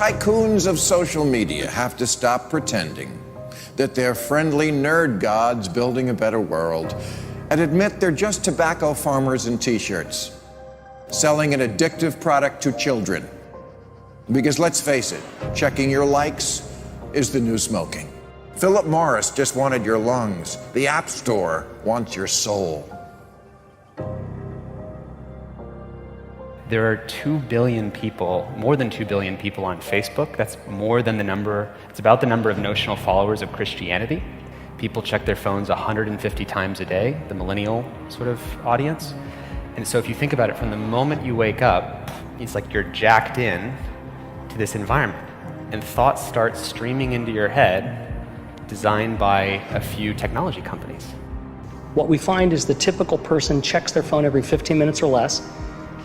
Tycoons of social media have to stop pretending that they're friendly nerd gods building a better world and admit they're just tobacco farmers in t-shirts, selling an addictive product to children. Because let's face it, checking your likes is the new smoking. Philip Morris just wanted your lungs. The App Store wants your soul. There are 2 billion people, more than 2 billion people on Facebook. That's more than the number, it's about the number of notional followers of Christianity. People check their phones 150 times a day, the millennial sort of audience. And so if you think about it, from the moment you wake up, it's like you're jacked in to this environment. And thoughts start streaming into your head, designed by a few technology companies. What we find is the typical person checks their phone every 15 minutes or less,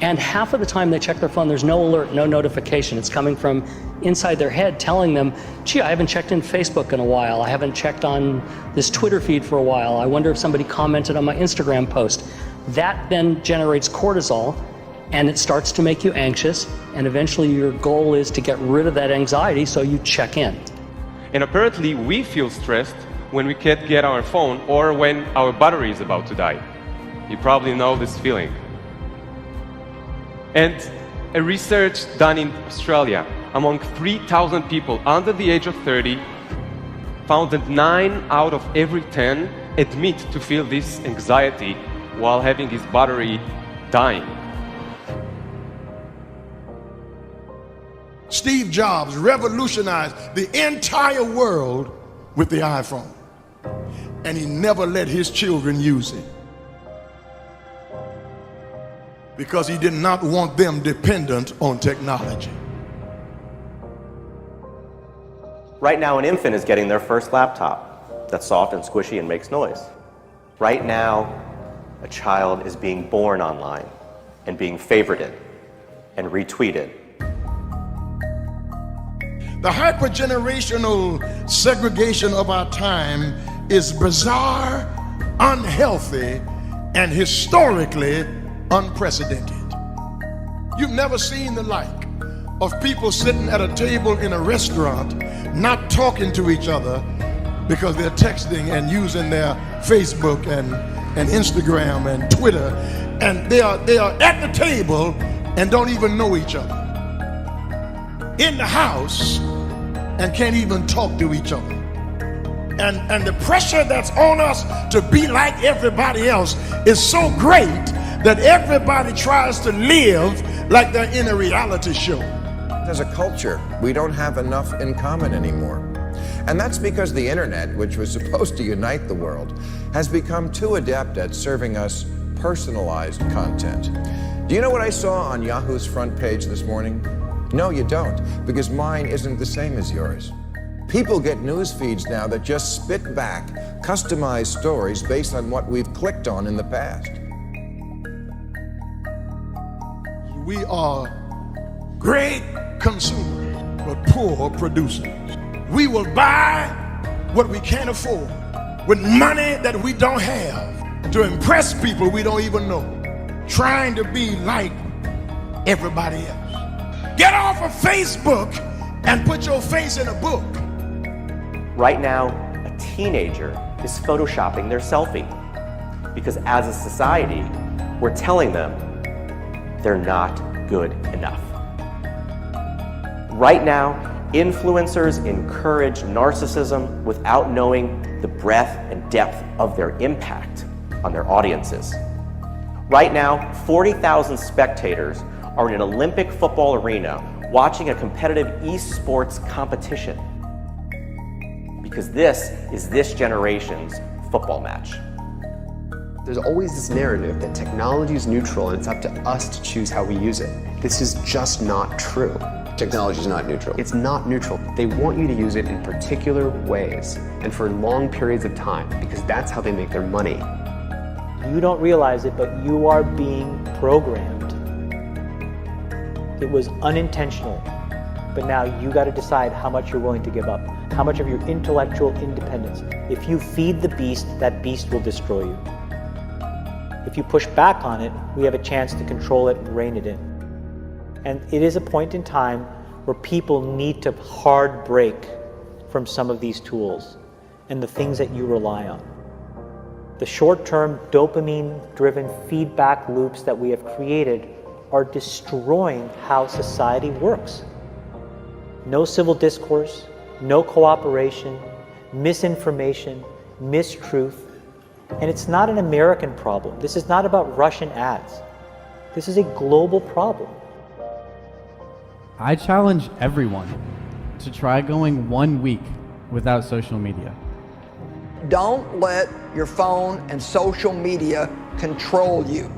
and half of the time they check their phone, there's no alert, no notification. It's coming from inside their head telling them, gee, I haven't checked in Facebook in a while. I haven't checked on this Twitter feed for a while. I wonder if somebody commented on my Instagram post. That then generates cortisol, and it starts to make you anxious, and eventually your goal is to get rid of that anxiety, so you check in. And apparently we feel stressed when we can't get our phone or when our battery is about to die. You probably know this feeling. And a research done in Australia among 3,000 people under the age of 30 found that 9 out of every 10 admit to feel this anxiety while having his battery dying. Steve Jobs revolutionized the entire world with the iPhone, and he never let his children use it because he did not want them dependent on technology. Right now, an infant is getting their first laptop that's soft and squishy and makes noise. Right now, a child is being born online and being favorited and retweeted. The hypergenerational segregation of our time is bizarre, unhealthy, and historically unprecedented. You've never seen the like of people sitting at a table in a restaurant not talking to each other because they're texting and using their Facebook and Instagram and Twitter, and they are at the table and don't even know each other, in the house and can't even talk to each other. And the pressure that's on us to be like everybody else is so great that everybody tries to live like they're in a reality show. As a culture, we don't have enough in common anymore. And that's because the internet, which was supposed to unite the world, has become too adept at serving us personalized content. Do you know what I saw on Yahoo's front page this morning? No, you don't, because mine isn't the same as yours. People get news feeds now that just spit back customized stories based on what we've clicked on in the past. We are great consumers, but poor producers. We will buy what we can't afford with money that we don't have to impress people we don't even know, trying to be like everybody else. Get off of Facebook and put your face in a book. Right now, a teenager is photoshopping their selfie because as a society, we're telling them they're not good enough. Right now, influencers encourage narcissism without knowing the breadth and depth of their impact on their audiences. Right now, 40,000 spectators are in an Olympic football arena watching a competitive esports competition because this is this generation's football match. There's always this narrative that technology is neutral and it's up to us to choose how we use it. This is just not true. Technology is not neutral. It's not neutral. They want you to use it in particular ways and for long periods of time because that's how they make their money. You don't realize it, but you are being programmed. It was unintentional, but now you got to decide how much you're willing to give up, how much of your intellectual independence. If you feed the beast, that beast will destroy you. If you push back on it, we have a chance to control it and rein it in. And it is a point in time where people need to hard break from some of these tools and the things that you rely on. The short-term dopamine-driven feedback loops that we have created are destroying how society works. No civil discourse, no cooperation, misinformation, mistruth. And it's not an American problem. This is not about Russian ads. This is a global problem. I challenge everyone to try going 1 week without social media. Don't let your phone and social media control you.